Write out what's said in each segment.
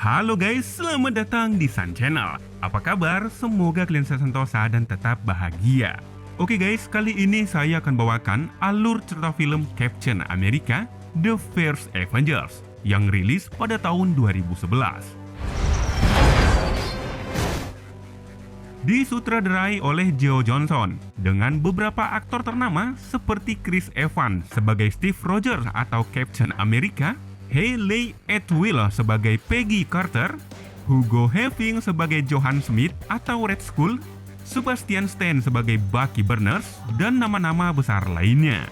Halo guys, selamat datang di Sun Channel. Apa kabar? Semoga kalian sentosa dan tetap bahagia. Oke guys, kali ini saya akan bawakan alur cerita film Captain America The First Avengers yang rilis pada tahun 2011. Disutradarai oleh Joe Johnston dengan beberapa aktor ternama seperti Chris Evans sebagai Steve Rogers atau Captain America, Hayley Atwell sebagai Peggy Carter, Hugo Weaving sebagai Johan Smith atau Red Skull, Sebastian Stan sebagai Bucky Barnes, dan nama-nama besar lainnya.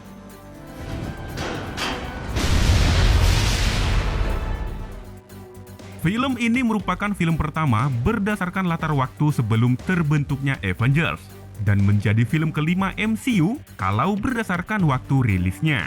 Film ini merupakan film pertama berdasarkan latar waktu sebelum terbentuknya Avengers dan menjadi film kelima MCU kalau berdasarkan waktu rilisnya.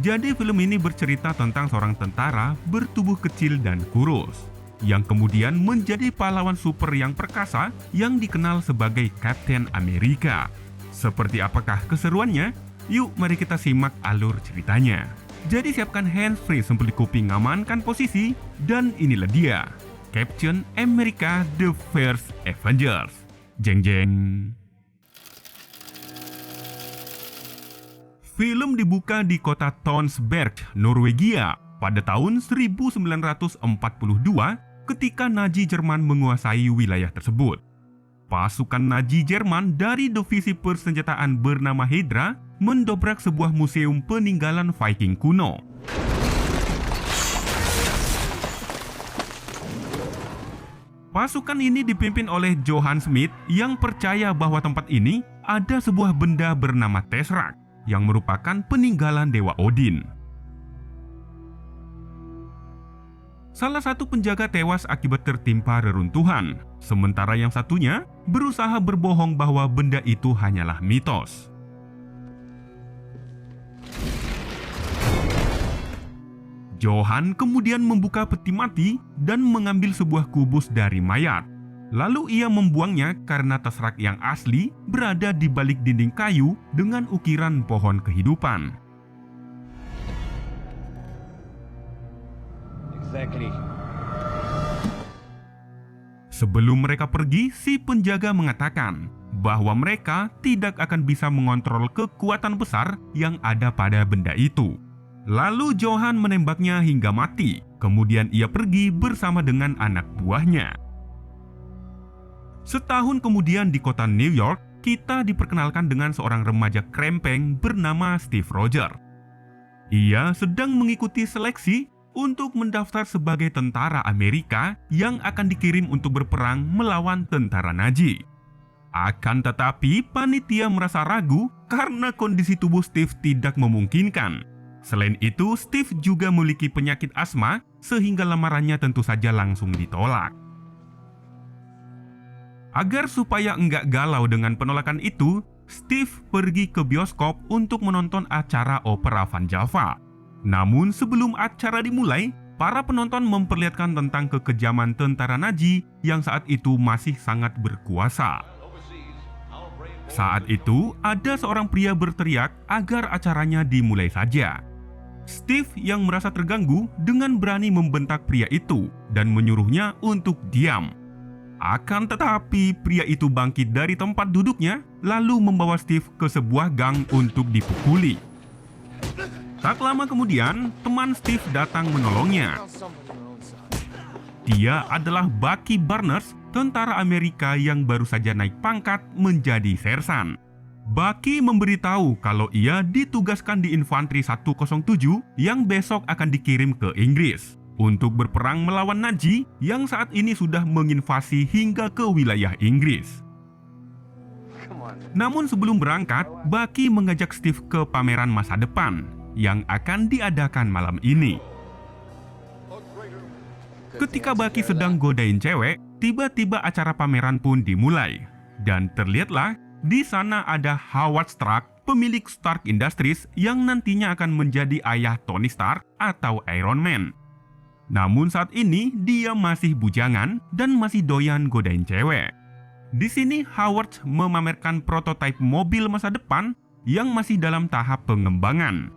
Jadi film ini bercerita tentang seorang tentara bertubuh kecil dan kurus yang kemudian menjadi pahlawan super yang perkasa yang dikenal sebagai Captain America. Seperti apakah keseruannya? Yuk mari kita simak alur ceritanya. Jadi siapkan handsfree sempeli kuping, amankan posisi, dan inilah dia, Captain America The First Avengers. Jeng jeng. Film dibuka di kota Tønsberg, Norwegia pada tahun 1942 ketika Nazi Jerman menguasai wilayah tersebut. Pasukan Nazi Jerman dari divisi persenjataan bernama Hydra mendobrak sebuah museum peninggalan Viking kuno. Pasukan ini dipimpin oleh Johan Smith yang percaya bahwa tempat ini ada sebuah benda bernama Tesseract yang merupakan peninggalan Dewa Odin. Salah satu penjaga tewas akibat tertimpa reruntuhan, sementara yang satunya berusaha berbohong bahwa benda itu hanyalah mitos. Johan kemudian membuka peti mati dan mengambil sebuah kubus dari mayat. Lalu ia membuangnya karena Tesseract yang asli berada di balik dinding kayu dengan ukiran pohon kehidupan. Sebelum mereka pergi, si penjaga mengatakan bahwa mereka tidak akan bisa mengontrol kekuatan besar yang ada pada benda itu. Lalu Johan menembaknya hingga mati. Kemudian ia pergi bersama dengan anak buahnya. Setahun kemudian di kota New York, kita diperkenalkan dengan seorang remaja krempeng bernama Steve Rogers. Ia sedang mengikuti seleksi untuk mendaftar sebagai tentara Amerika yang akan dikirim untuk berperang melawan tentara Nazi. Akan tetapi, panitia merasa ragu karena kondisi tubuh Steve tidak memungkinkan. Selain itu, Steve juga memiliki penyakit asma sehingga lamarannya tentu saja langsung ditolak. Agar supaya enggak galau dengan penolakan itu, Steve pergi ke bioskop untuk menonton acara opera Van Java. Namun sebelum acara dimulai, para penonton memperlihatkan tentang kekejaman tentara Nazi yang saat itu masih sangat berkuasa. Saat itu, ada seorang pria berteriak agar acaranya dimulai saja. Steve yang merasa terganggu dengan berani membentak pria itu dan menyuruhnya untuk diam. Akan tetapi, pria itu bangkit dari tempat duduknya lalu membawa Steve ke sebuah gang untuk dipukuli. Tak lama kemudian, teman Steve datang menolongnya. Dia adalah Bucky Barnes, tentara Amerika yang baru saja naik pangkat menjadi sersan. Bucky memberitahu kalau ia ditugaskan di infanteri 107 yang besok akan dikirim ke Inggris untuk berperang melawan Nazi yang saat ini sudah menginvasi hingga ke wilayah Inggris. Namun sebelum berangkat, Bucky mengajak Steve ke pameran masa depan yang akan diadakan malam ini. Ketika Bucky sedang godain cewek, tiba-tiba acara pameran pun dimulai. Dan terlihatlah di sana ada Howard Stark, pemilik Stark Industries yang nantinya akan menjadi ayah Tony Stark atau Iron Man. Namun saat ini dia masih bujangan dan masih doyan godain cewek. Di sini Howard memamerkan prototipe mobil masa depan yang masih dalam tahap pengembangan.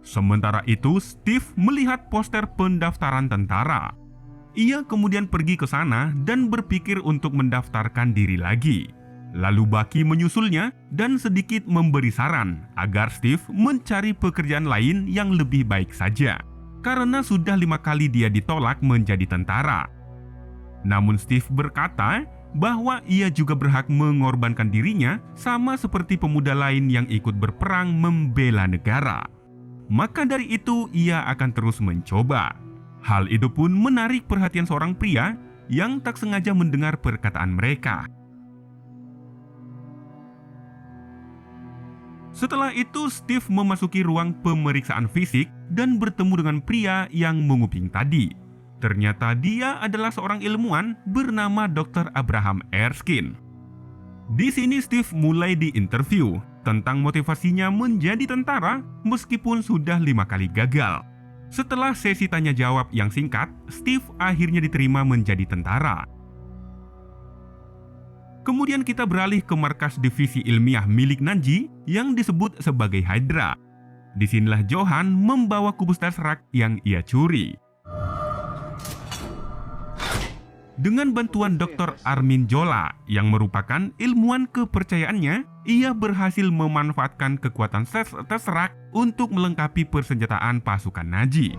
Sementara itu, Steve melihat poster pendaftaran tentara. Ia kemudian pergi ke sana dan berpikir untuk mendaftarkan diri lagi. Lalu Bucky menyusulnya dan sedikit memberi saran agar Steve mencari pekerjaan lain yang lebih baik saja, karena sudah 5 kali dia ditolak menjadi tentara. Namun Steve berkata bahwa ia juga berhak mengorbankan dirinya sama seperti pemuda lain yang ikut berperang membela negara. Maka dari itu ia akan terus mencoba. Hal itu pun menarik perhatian seorang pria yang tak sengaja mendengar perkataan mereka. Setelah itu, Steve memasuki ruang pemeriksaan fisik dan bertemu dengan pria yang menguping tadi. Ternyata dia adalah seorang ilmuwan bernama Dr. Abraham Erskine. Di sini Steve mulai diinterview tentang motivasinya menjadi tentara meskipun sudah 5 kali gagal. Setelah sesi tanya jawab yang singkat, Steve akhirnya diterima menjadi tentara. Kemudian kita beralih ke markas divisi ilmiah milik Nanji yang disebut sebagai Hydra. Disinilah Johan membawa kubus Tesseract yang ia curi. Dengan bantuan Dr. Armin Zola yang merupakan ilmuwan kepercayaannya, ia berhasil memanfaatkan kekuatan Tesseract untuk melengkapi persenjataan pasukan Nazi.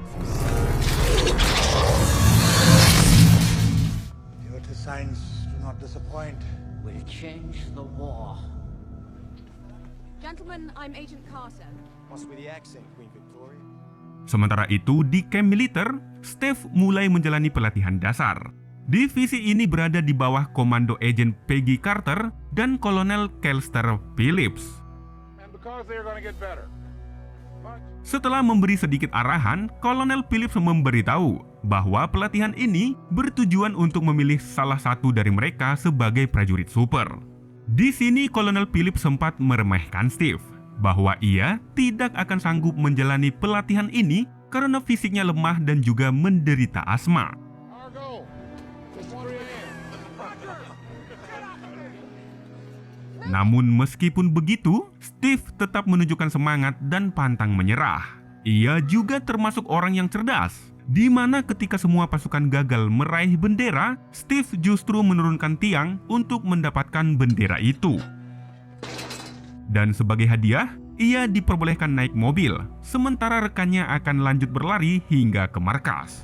Sementara itu, di camp militer, Steve mulai menjalani pelatihan dasar. Divisi ini berada di bawah komando Agen Peggy Carter dan Kolonel Kelster Phillips. Setelah memberi sedikit arahan, Kolonel Phillips memberitahu bahwa pelatihan ini bertujuan untuk memilih salah satu dari mereka sebagai prajurit super. Di sini Kolonel Phillips sempat meremehkan Steve bahwa ia tidak akan sanggup menjalani pelatihan ini karena fisiknya lemah dan juga menderita asma. Namun meskipun begitu, Steve tetap menunjukkan semangat dan pantang menyerah. Ia juga termasuk orang yang cerdas, di mana ketika semua pasukan gagal meraih bendera, Steve justru menurunkan tiang untuk mendapatkan bendera itu. Dan sebagai hadiah, ia diperbolehkan naik mobil, sementara rekannya akan lanjut berlari hingga ke markas.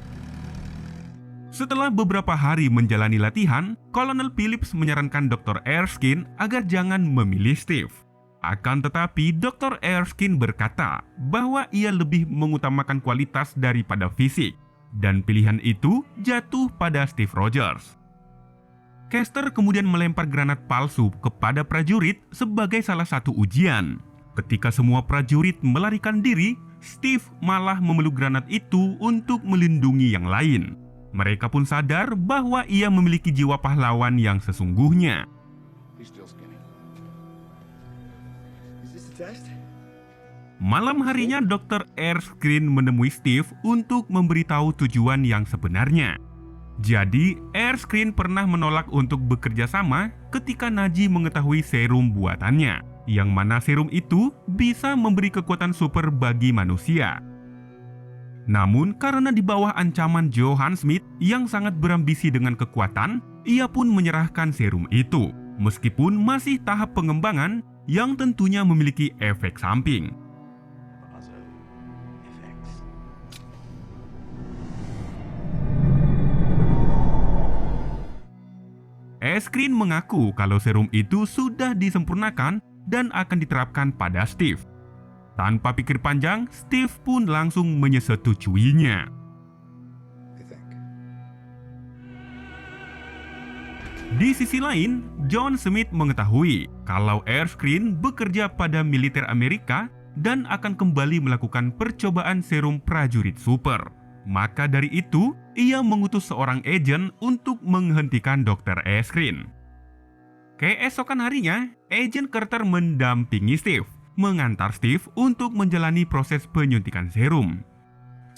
Setelah beberapa hari menjalani latihan, Kolonel Phillips menyarankan Dr. Erskine agar jangan memilih Steve. Akan tetapi, Dr. Erskine berkata bahwa ia lebih mengutamakan kualitas daripada fisik, dan pilihan itu jatuh pada Steve Rogers. Kester kemudian melempar granat palsu kepada prajurit sebagai salah satu ujian. Ketika semua prajurit melarikan diri, Steve malah memeluk granat itu untuk melindungi yang lain. Mereka pun sadar bahwa ia memiliki jiwa pahlawan yang sesungguhnya. Malam harinya, Dr. Erskine menemui Steve untuk memberitahu tujuan yang sebenarnya. Jadi, Erskine pernah menolak untuk bekerja sama ketika Naji mengetahui serum buatannya, yang mana serum itu bisa memberi kekuatan super bagi manusia. Namun karena di bawah ancaman Johan Smith yang sangat berambisi dengan kekuatan, ia pun menyerahkan serum itu, meskipun masih tahap pengembangan yang tentunya memiliki efek samping. Erskine mengaku kalau serum itu sudah disempurnakan dan akan diterapkan pada Steve. Tanpa pikir panjang, Steve pun langsung menyetujuinya. Di sisi lain, John Smith mengetahui kalau Erskine bekerja pada militer Amerika dan akan kembali melakukan percobaan serum prajurit super. Maka dari itu, ia mengutus seorang agen untuk menghentikan Dr. Erskine. Keesokan harinya, agen Carter mendampingi Steve, mengantar Steve untuk menjalani proses penyuntikan serum.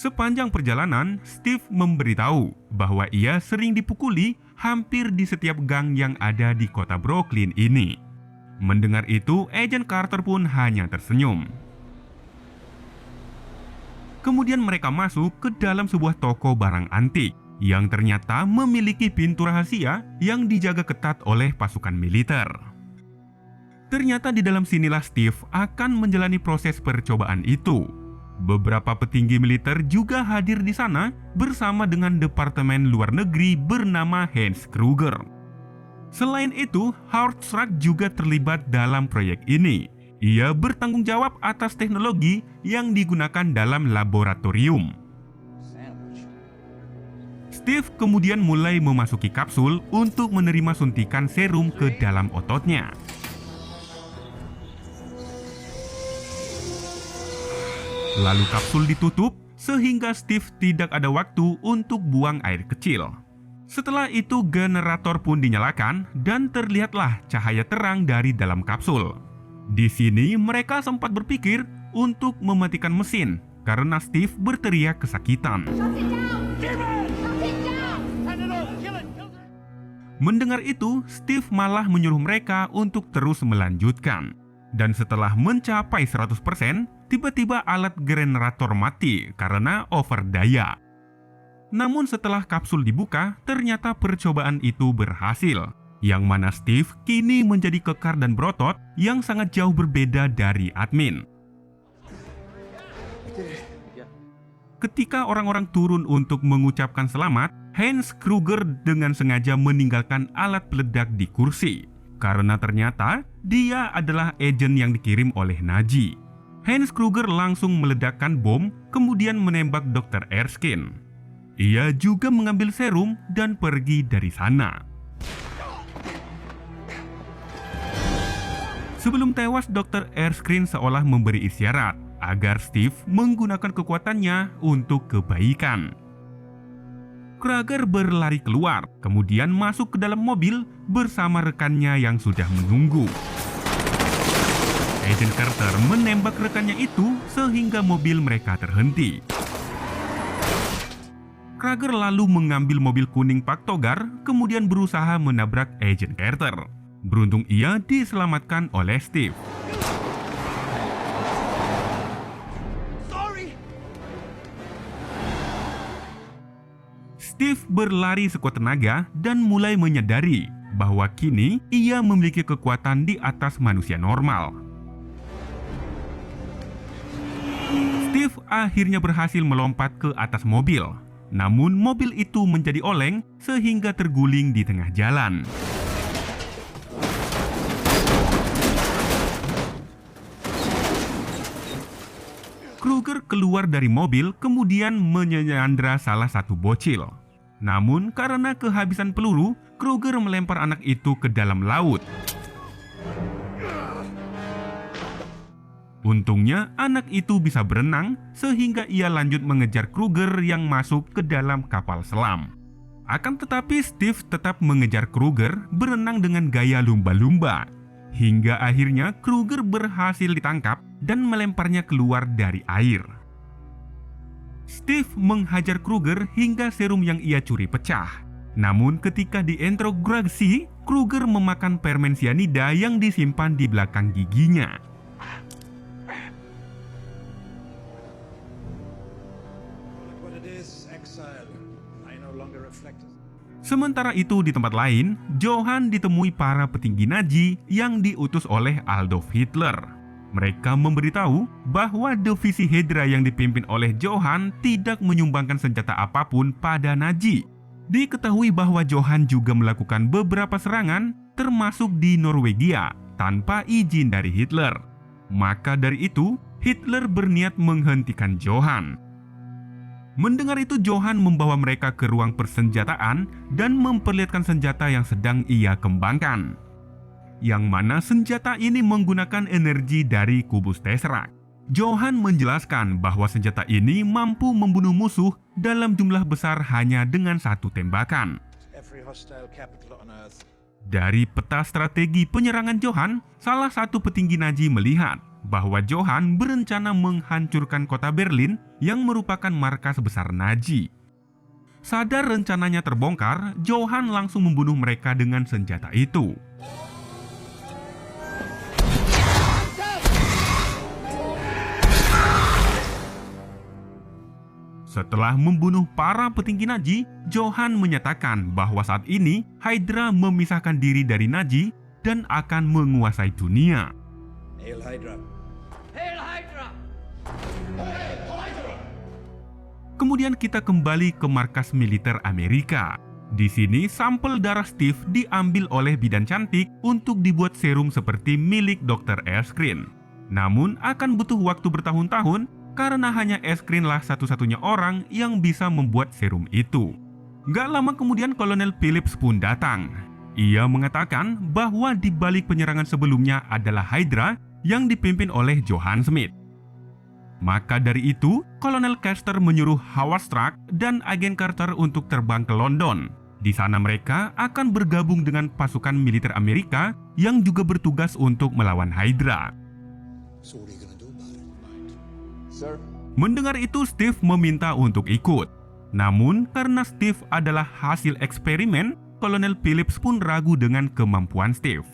Sepanjang perjalanan, Steve memberitahu bahwa ia sering dipukuli hampir di setiap gang yang ada di kota Brooklyn ini. Mendengar itu, agen Carter pun hanya tersenyum. Kemudian mereka masuk ke dalam sebuah toko barang antik yang ternyata memiliki pintu rahasia yang dijaga ketat oleh pasukan militer. Ternyata di dalam sinilah Steve akan menjalani proses percobaan itu. Beberapa petinggi militer juga hadir di sana bersama dengan Departemen Luar Negeri bernama Hans Kruger. Selain itu, Howard Schrack juga terlibat dalam proyek ini. Ia bertanggung jawab atas teknologi yang digunakan dalam laboratorium. Steve kemudian mulai memasuki kapsul untuk menerima suntikan serum ke dalam ototnya. Lalu kapsul ditutup sehingga Steve tidak ada waktu untuk buang air kecil. Setelah itu generator pun dinyalakan dan terlihatlah cahaya terang dari dalam kapsul. Di sini mereka sempat berpikir untuk mematikan mesin karena Steve berteriak kesakitan. Mendengar itu, Steve malah menyuruh mereka untuk terus melanjutkan. Dan setelah mencapai 100%, tiba-tiba alat generator mati karena overdaya. Namun setelah kapsul dibuka, ternyata percobaan itu berhasil. Yang mana Steve kini menjadi kekar dan berotot yang sangat jauh berbeda dari admin. Ketika orang-orang turun untuk mengucapkan selamat, Hans Kruger dengan sengaja meninggalkan alat peledak di kursi. Karena ternyata dia adalah agen yang dikirim oleh Nazi. Hans Kruger langsung meledakkan bom, kemudian menembak Dr. Erskine. Ia juga mengambil serum dan pergi dari sana. Sebelum tewas, Dr. Erskine seolah memberi isyarat agar Steve menggunakan kekuatannya untuk kebaikan. Kruger berlari keluar, kemudian masuk ke dalam mobil bersama rekannya yang sudah menunggu. Agent Carter menembak rekannya itu sehingga mobil mereka terhenti. Kruger lalu mengambil mobil kuning Pak Togar, kemudian berusaha menabrak Agent Carter. Beruntung ia diselamatkan oleh Steve. Steve berlari sekuat tenaga dan mulai menyadari bahwa kini ia memiliki kekuatan di atas manusia normal. Steve akhirnya berhasil melompat ke atas mobil, namun mobil itu menjadi oleng sehingga terguling di tengah jalan. Kruger keluar dari mobil kemudian menyandra salah satu bocil. Namun karena kehabisan peluru, Kruger melempar anak itu ke dalam laut. Untungnya anak itu bisa berenang sehingga ia lanjut mengejar Kruger yang masuk ke dalam kapal selam. Akan tetapi Steve tetap mengejar Kruger berenang dengan gaya lumba-lumba. Hingga akhirnya Kruger berhasil ditangkap dan melemparnya keluar dari air. Steve menghajar Kruger hingga serum yang ia curi pecah. Namun ketika diinterogasi, Kruger memakan permen sianida yang disimpan di belakang giginya. Sementara itu di tempat lain, Johann ditemui para petinggi Nazi yang diutus oleh Adolf Hitler. Mereka memberitahu bahwa divisi Hydra yang dipimpin oleh Johann tidak menyumbangkan senjata apapun pada Nazi. Diketahui bahwa Johann juga melakukan beberapa serangan, termasuk di Norwegia, tanpa izin dari Hitler. Maka dari itu, Hitler berniat menghentikan Johann. Mendengar itu, Johann membawa mereka ke ruang persenjataan dan memperlihatkan senjata yang sedang ia kembangkan. Yang mana senjata ini menggunakan energi dari kubus Tesseract. Johann menjelaskan bahwa senjata ini mampu membunuh musuh dalam jumlah besar hanya dengan satu tembakan. Dari peta strategi penyerangan Johann, salah satu petinggi Nazi melihat bahwa Johann berencana menghancurkan kota Berlin yang merupakan markas besar Nazi. Sadar rencananya terbongkar, Johann langsung membunuh mereka dengan senjata itu. Setelah membunuh para petinggi Nazi, Johan menyatakan bahwa saat ini Hydra memisahkan diri dari Nazi dan akan menguasai dunia. Hail Hydra! Hail Hydra! Kemudian kita kembali ke markas militer Amerika. Di sini sampel darah Steve diambil oleh bidan cantik untuk dibuat serum seperti milik Dr. Erskine. Namun akan butuh waktu bertahun-tahun karena hanya Erskine lah satu-satunya orang yang bisa membuat serum itu. Gak lama kemudian Kolonel Phillips pun datang. Ia mengatakan bahwa di balik penyerangan sebelumnya adalah Hydra yang dipimpin oleh Johan Smith. Maka dari itu, Kolonel Custer menyuruh Howard Stark dan agen Carter untuk terbang ke London. Di sana mereka akan bergabung dengan pasukan militer Amerika yang juga bertugas untuk melawan Hydra. So what are you gonna do about it? Sir? Mendengar itu, Steve meminta untuk ikut. Namun, karena Steve adalah hasil eksperimen, Kolonel Phillips pun ragu dengan kemampuan Steve.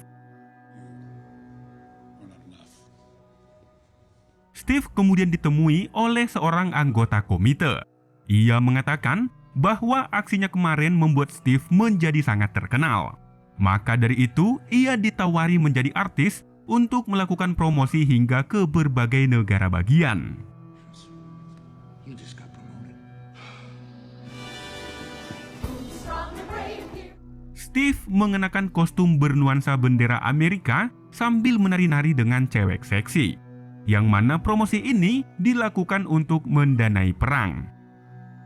Steve kemudian ditemui oleh seorang anggota komite. Ia mengatakan bahwa aksinya kemarin membuat Steve menjadi sangat terkenal. Maka dari itu, ia ditawari menjadi artis untuk melakukan promosi hingga ke berbagai negara bagian. You just got promoted. Steve mengenakan kostum bernuansa bendera Amerika sambil menari-nari dengan cewek seksi. Yang mana promosi ini dilakukan untuk mendanai perang.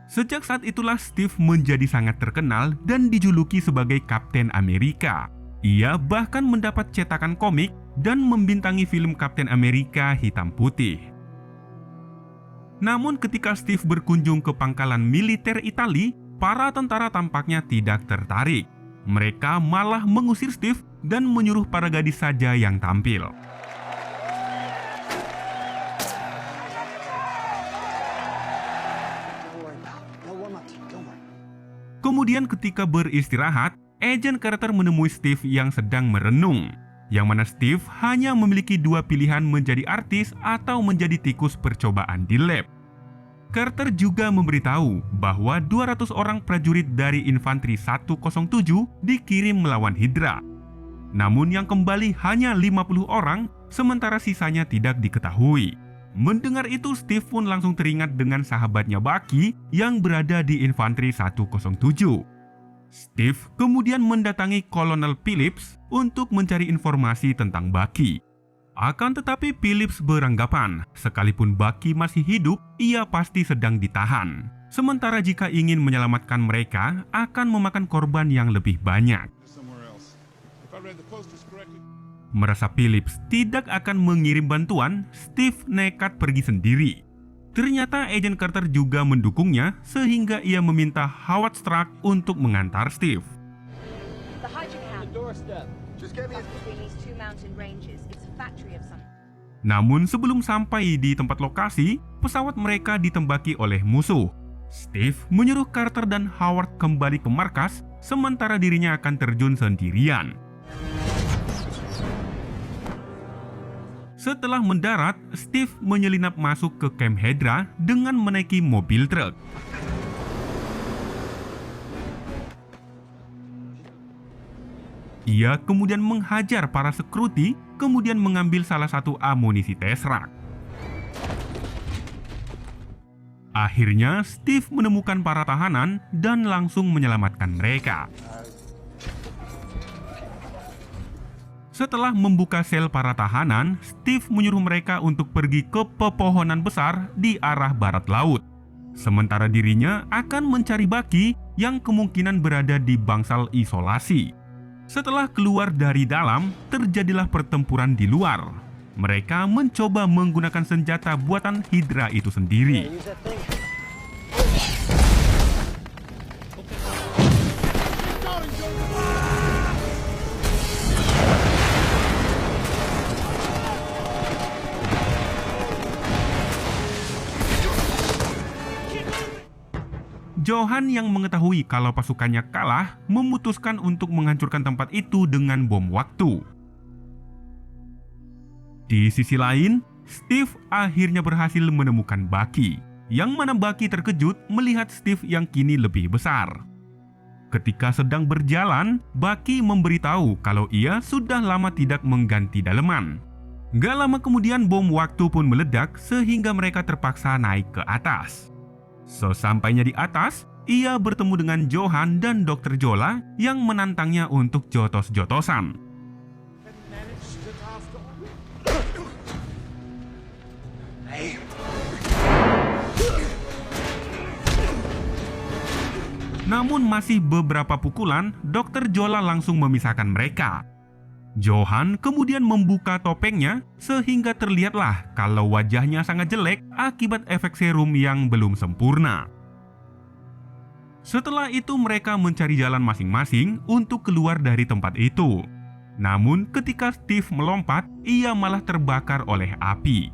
Sejak saat itulah Steve menjadi sangat terkenal dan dijuluki sebagai Kapten Amerika. Ia bahkan mendapat cetakan komik dan membintangi film Kapten Amerika hitam putih. Namun ketika Steve berkunjung ke pangkalan militer Italia, para tentara tampaknya tidak tertarik. Mereka malah mengusir Steve dan menyuruh para gadis saja yang tampil. Kemudian ketika beristirahat, Agent Carter menemui Steve yang sedang merenung. Yang mana Steve hanya memiliki dua pilihan, menjadi artis atau menjadi tikus percobaan di lab. Carter juga memberitahu bahwa 200 orang prajurit dari infanteri 107 dikirim melawan Hydra. Namun yang kembali hanya 50 orang, sementara sisanya tidak diketahui. Mendengar itu, Steve pun langsung teringat dengan sahabatnya Bucky yang berada di infanteri 107. Steve kemudian mendatangi Kolonel Phillips untuk mencari informasi tentang Bucky. Akan tetapi Phillips beranggapan, sekalipun Bucky masih hidup, ia pasti sedang ditahan. Sementara jika ingin menyelamatkan mereka, akan memakan korban yang lebih banyak. Merasa Phillips tidak akan mengirim bantuan, Steve nekat pergi sendiri. Ternyata Agent Carter juga mendukungnya sehingga ia meminta Howard Stark untuk mengantar Steve. Namun sebelum sampai di tempat lokasi, pesawat mereka ditembaki oleh musuh. Steve menyuruh Carter dan Howard kembali ke markas, sementara dirinya akan terjun sendirian. Setelah mendarat, Steve menyelinap masuk ke kamp Hydra dengan menaiki mobil truk. Ia kemudian menghajar para security, kemudian mengambil salah satu amunisi Tesseract. Akhirnya, Steve menemukan para tahanan dan langsung menyelamatkan mereka. Setelah membuka sel para tahanan, Steve menyuruh mereka untuk pergi ke pepohonan besar di arah barat laut. Sementara dirinya akan mencari Bucky yang kemungkinan berada di bangsal isolasi. Setelah keluar dari dalam, terjadilah pertempuran di luar. Mereka mencoba menggunakan senjata buatan Hydra itu sendiri. Johan yang mengetahui kalau pasukannya kalah, memutuskan untuk menghancurkan tempat itu dengan bom waktu. Di sisi lain, Steve akhirnya berhasil menemukan Bucky. yang mana Bucky terkejut melihat Steve yang kini lebih besar. Ketika sedang berjalan, Bucky memberitahu kalau ia sudah lama tidak mengganti daleman. Gak lama kemudian bom waktu pun meledak sehingga mereka terpaksa naik ke atas. Sesampainya di atas, ia bertemu dengan Johan dan Dr. Jola yang menantangnya untuk jotos-jotosan. Namun masih beberapa pukulan, Dr. Jola langsung memisahkan mereka. Johan kemudian membuka topengnya sehingga terlihatlah kalau wajahnya sangat jelek akibat efek serum yang belum sempurna. Setelah itu mereka mencari jalan masing-masing untuk keluar dari tempat itu. Namun ketika Steve melompat, ia malah terbakar oleh api.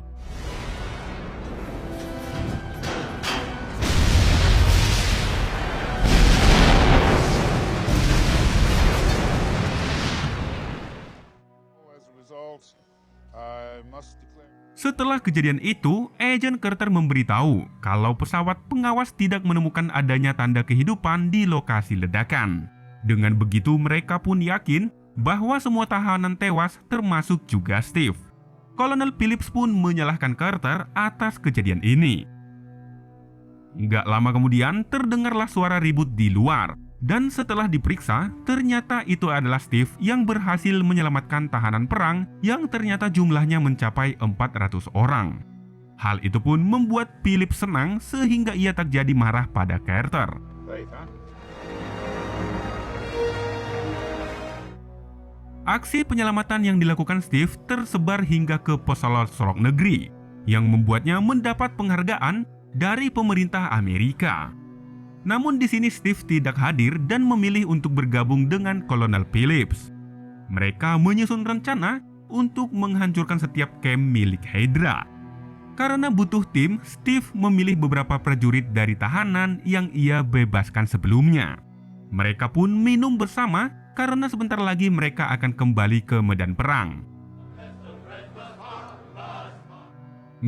Setelah kejadian itu, Agent Carter memberitahu kalau pesawat pengawas tidak menemukan adanya tanda kehidupan di lokasi ledakan. Dengan begitu mereka pun yakin bahwa semua tahanan tewas termasuk juga Steve. Kolonel Phillips pun menyalahkan Carter atas kejadian ini. Nggak lama kemudian terdengarlah suara ribut di luar. Dan setelah diperiksa, ternyata itu adalah Steve yang berhasil menyelamatkan tahanan perang yang ternyata jumlahnya mencapai 400 orang. Hal itu pun membuat Philip senang sehingga ia tak jadi marah pada Carter. Aksi penyelamatan yang dilakukan Steve tersebar hingga ke pelosok negeri, yang membuatnya mendapat penghargaan dari pemerintah Amerika. Namun di sini Steve tidak hadir dan memilih untuk bergabung dengan Kolonel Phillips. Mereka menyusun rencana untuk menghancurkan setiap camp milik Hydra. Karena butuh tim, Steve memilih beberapa prajurit dari tahanan yang ia bebaskan sebelumnya. Mereka pun minum bersama karena sebentar lagi mereka akan kembali ke medan perang.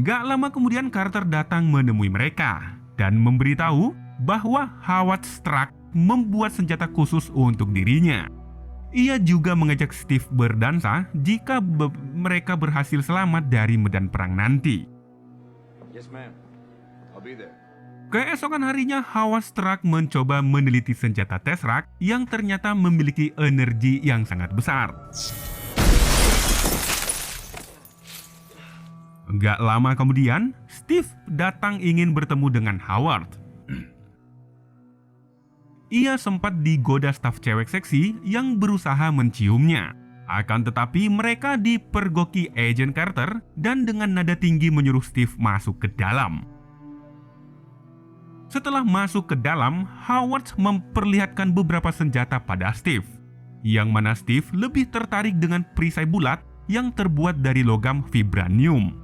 Gak lama kemudian Carter datang menemui mereka dan memberitahu bahwa Howard Stark membuat senjata khusus untuk dirinya. Ia juga mengajak Steve berdansa jika mereka berhasil selamat dari medan perang nanti. Yes, ma'am. I'll be there. Keesokan harinya, Howard Stark mencoba meneliti senjata Tesseract yang ternyata memiliki energi yang sangat besar. Gak lama kemudian, Steve datang ingin bertemu dengan Howard. Ia sempat digoda staf cewek seksi yang berusaha menciumnya. Akan tetapi mereka dipergoki Agent Carter dan dengan nada tinggi menyuruh Steve masuk ke dalam. Setelah masuk ke dalam, Howard memperlihatkan beberapa senjata pada Steve, yang mana Steve lebih tertarik dengan perisai bulat yang terbuat dari logam vibranium.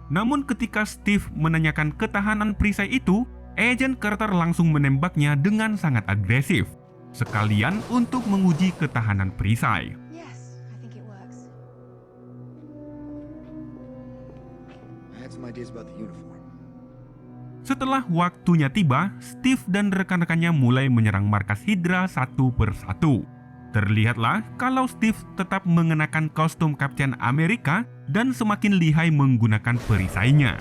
Namun ketika Steve menanyakan ketahanan perisai itu, Agent Carter langsung menembaknya dengan sangat agresif, sekalian untuk menguji ketahanan perisai. Yes, I think it works. I had some ideas about the uniform. Setelah waktunya tiba, Steve dan rekan-rekannya mulai menyerang markas Hydra satu persatu. Terlihatlah kalau Steve tetap mengenakan kostum Kapten Amerika dan semakin lihai menggunakan perisainya.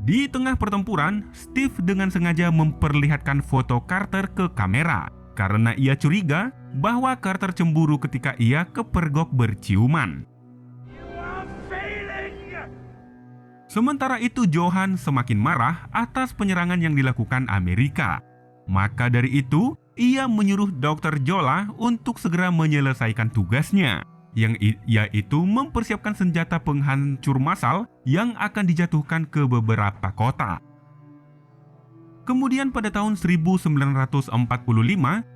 Di tengah pertempuran, Steve dengan sengaja memperlihatkan foto Carter ke kamera karena ia curiga bahwa Carter cemburu ketika ia kepergok berciuman. Sementara itu Johan semakin marah atas penyerangan yang dilakukan Amerika. Maka dari itu, ia menyuruh Dr. Jola untuk segera menyelesaikan tugasnya, yang yaitu mempersiapkan senjata penghancur massal yang akan dijatuhkan ke beberapa kota. Kemudian pada tahun 1945,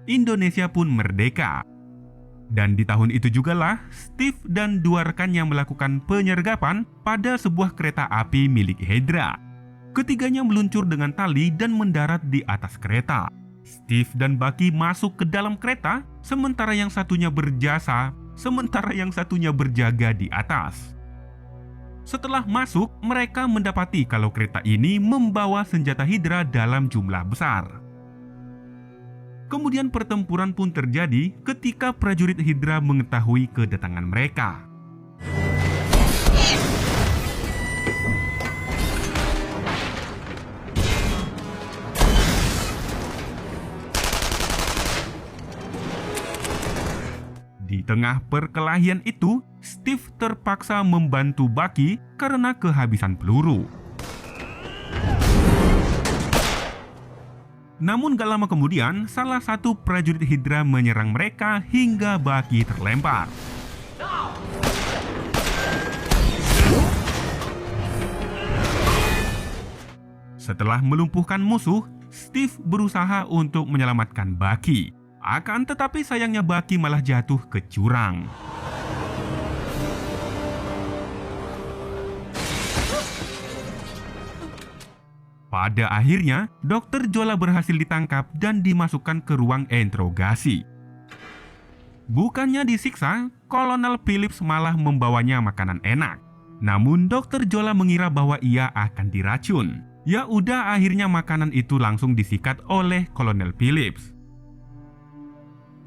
Indonesia pun merdeka. Dan di tahun itu jugalah Steve dan dua rekannya melakukan penyergapan pada sebuah kereta api milik Hydra. Ketiganya meluncur dengan tali dan mendarat di atas kereta. Steve dan Bucky masuk ke dalam kereta, sementara yang satunya berjaga di atas. Setelah masuk, mereka mendapati kalau kereta ini membawa senjata Hydra dalam jumlah besar. Kemudian pertempuran pun terjadi ketika prajurit Hydra mengetahui kedatangan mereka. Di tengah perkelahian itu, Steve terpaksa membantu Bucky karena kehabisan peluru. Namun gak lama kemudian, salah satu prajurit Hydra menyerang mereka hingga Bucky terlempar. Setelah melumpuhkan musuh, Steve berusaha untuk menyelamatkan Bucky. Akan tetapi sayangnya Bucky malah jatuh ke jurang. Pada akhirnya, Dr. Jola berhasil ditangkap dan dimasukkan ke ruang interogasi. Bukannya disiksa, Kolonel Phillips malah membawanya makanan enak. Namun Dr. Jola mengira bahwa ia akan diracun. Ya udah, akhirnya makanan itu langsung disikat oleh Kolonel Phillips.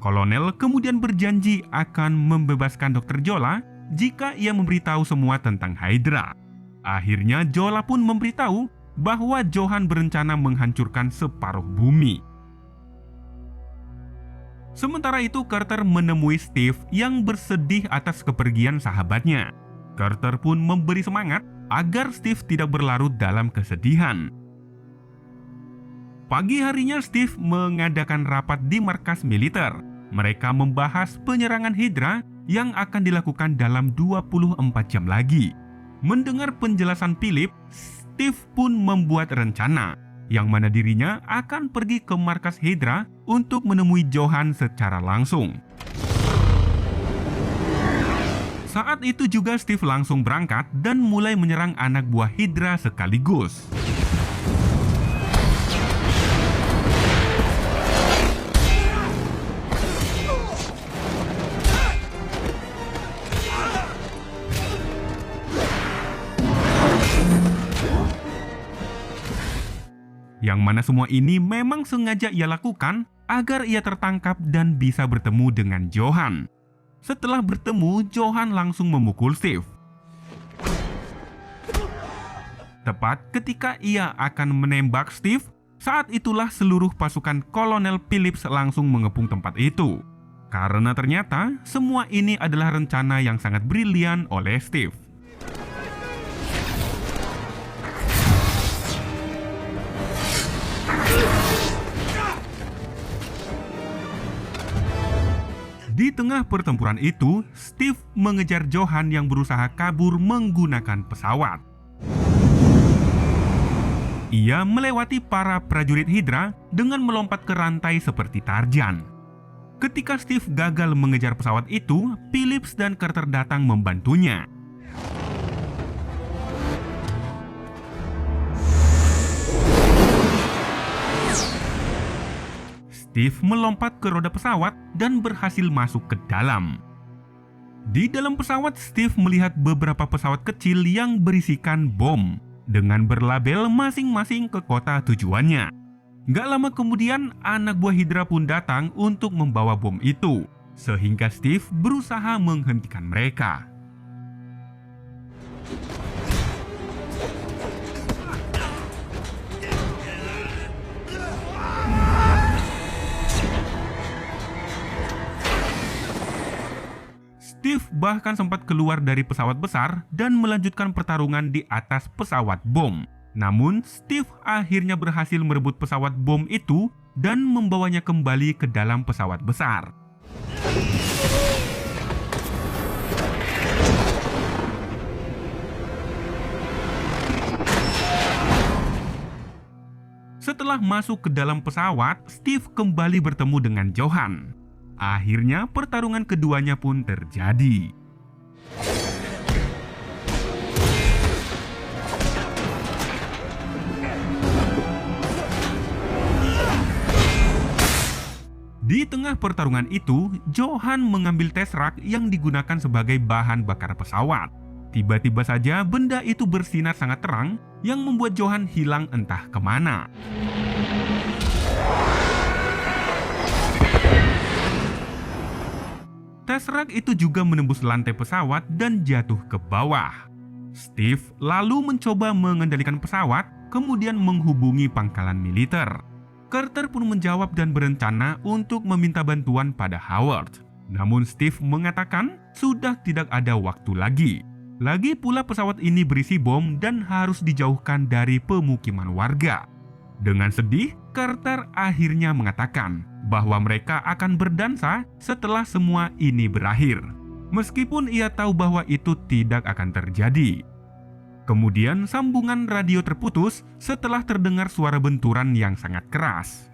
Kolonel kemudian berjanji akan membebaskan Dr. Jola jika ia memberitahu semua tentang Hydra. Akhirnya Jola pun memberitahu bahwa Johan berencana menghancurkan separuh bumi. Sementara itu Carter menemui Steve yang bersedih atas kepergian sahabatnya. Carter pun memberi semangat agar Steve tidak berlarut dalam kesedihan. Pagi harinya Steve mengadakan rapat di markas militer. Mereka membahas penyerangan Hydra yang akan dilakukan dalam 24 jam lagi. Mendengar penjelasan Philip, Steve pun membuat rencana, yang mana dirinya akan pergi ke markas Hydra untuk menemui Johan secara langsung. Saat itu juga Steve langsung berangkat dan mulai menyerang anak buah Hydra sekaligus. Yang mana semua ini memang sengaja ia lakukan agar ia tertangkap dan bisa bertemu dengan Johan. Setelah bertemu, Johan langsung memukul Steve. Tepat ketika ia akan menembak Steve, saat itulah seluruh pasukan Kolonel Phillips langsung mengepung tempat itu. Karena ternyata semua ini adalah rencana yang sangat brilian oleh Steve. Di tengah pertempuran itu, Steve mengejar Johan yang berusaha kabur menggunakan pesawat. Ia melewati para prajurit Hydra dengan melompat ke rantai seperti Tarzan. Ketika Steve gagal mengejar pesawat itu, Phillips dan Carter datang membantunya. Steve melompat ke roda pesawat dan berhasil masuk ke dalam. Di dalam pesawat, Steve melihat beberapa pesawat kecil yang berisikan bom dengan berlabel masing-masing ke kota tujuannya. Gak lama kemudian, anak buah Hydra pun datang untuk membawa bom itu, sehingga Steve berusaha menghentikan mereka. Steve bahkan sempat keluar dari pesawat besar dan melanjutkan pertarungan di atas pesawat bom. Namun, Steve akhirnya berhasil merebut pesawat bom itu dan membawanya kembali ke dalam pesawat besar. Setelah masuk ke dalam pesawat, Steve kembali bertemu dengan Johan. Akhirnya pertarungan keduanya pun terjadi. Di tengah pertarungan itu, Johan mengambil Tesseract yang digunakan sebagai bahan bakar pesawat. Tiba-tiba saja benda itu bersinar sangat terang yang membuat Johan hilang entah kemana. Tesseract itu juga menembus lantai pesawat dan jatuh ke bawah. Steve lalu mencoba mengendalikan pesawat, kemudian menghubungi pangkalan militer. Carter pun menjawab dan berencana untuk meminta bantuan pada Howard. Namun Steve mengatakan sudah tidak ada waktu lagi. Lagi pula pesawat ini berisi bom dan harus dijauhkan dari pemukiman warga. Dengan sedih, Carter akhirnya mengatakan bahwa mereka akan berdansa setelah semua ini berakhir. Meskipun ia tahu bahwa itu tidak akan terjadi. Kemudian sambungan radio terputus setelah terdengar suara benturan yang sangat keras.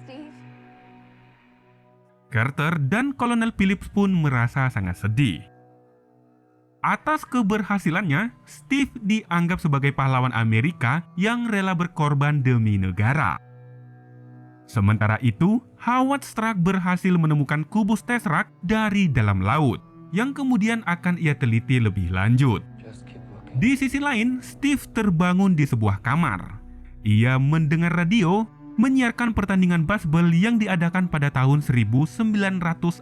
Steve? Carter dan Kolonel Phillips pun merasa sangat sedih. Atas keberhasilannya, Steve dianggap sebagai pahlawan Amerika yang rela berkorban demi negara. Sementara itu, Howard Stark berhasil menemukan kubus Tesseract dari dalam laut, yang kemudian akan ia teliti lebih lanjut. Di sisi lain, Steve terbangun di sebuah kamar. Ia mendengar radio, menyiarkan pertandingan baseball yang diadakan pada tahun 1941.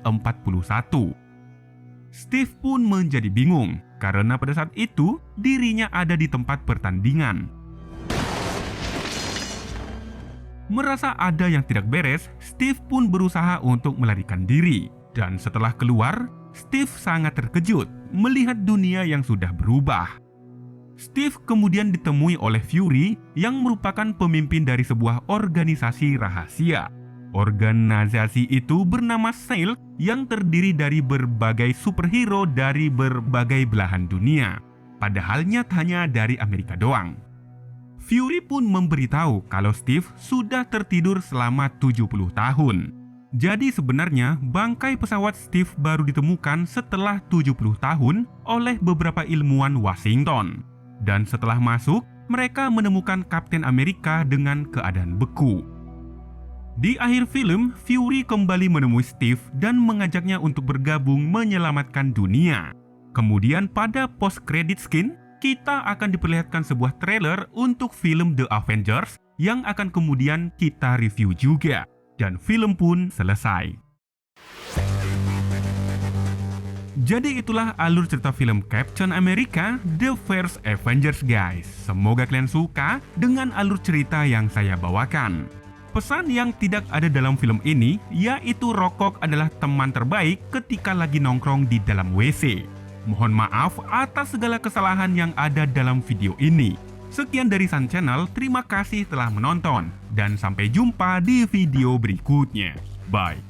Steve pun menjadi bingung, karena pada saat itu dirinya ada di tempat pertandingan. Merasa ada yang tidak beres, Steve pun berusaha untuk melarikan diri. Dan setelah keluar, Steve sangat terkejut melihat dunia yang sudah berubah. Steve kemudian ditemui oleh Fury yang merupakan pemimpin dari sebuah organisasi rahasia. Organisasi itu bernama SEAL yang terdiri dari berbagai superhero dari berbagai belahan dunia. Padahal nyatanya dari Amerika doang. Fury pun memberitahu kalau Steve sudah tertidur selama 70 tahun. Jadi sebenarnya bangkai pesawat Steve baru ditemukan setelah 70 tahun oleh beberapa ilmuwan Washington. Dan setelah masuk, mereka menemukan Kapten Amerika dengan keadaan beku. Di akhir film, Fury kembali menemui Steve dan mengajaknya untuk bergabung menyelamatkan dunia. Kemudian pada post-credit scene, kita akan diperlihatkan sebuah trailer untuk film The Avengers yang akan kemudian kita review juga. Dan film pun selesai. Jadi itulah alur cerita film Captain America The First Avengers guys. Semoga kalian suka dengan alur cerita yang saya bawakan. Pesan yang tidak ada dalam film ini yaitu rokok adalah teman terbaik ketika lagi nongkrong di dalam WC. Mohon maaf atas segala kesalahan yang ada dalam video ini. Sekian dari Sun Channel, terima kasih telah menonton dan sampai jumpa di video berikutnya. Bye.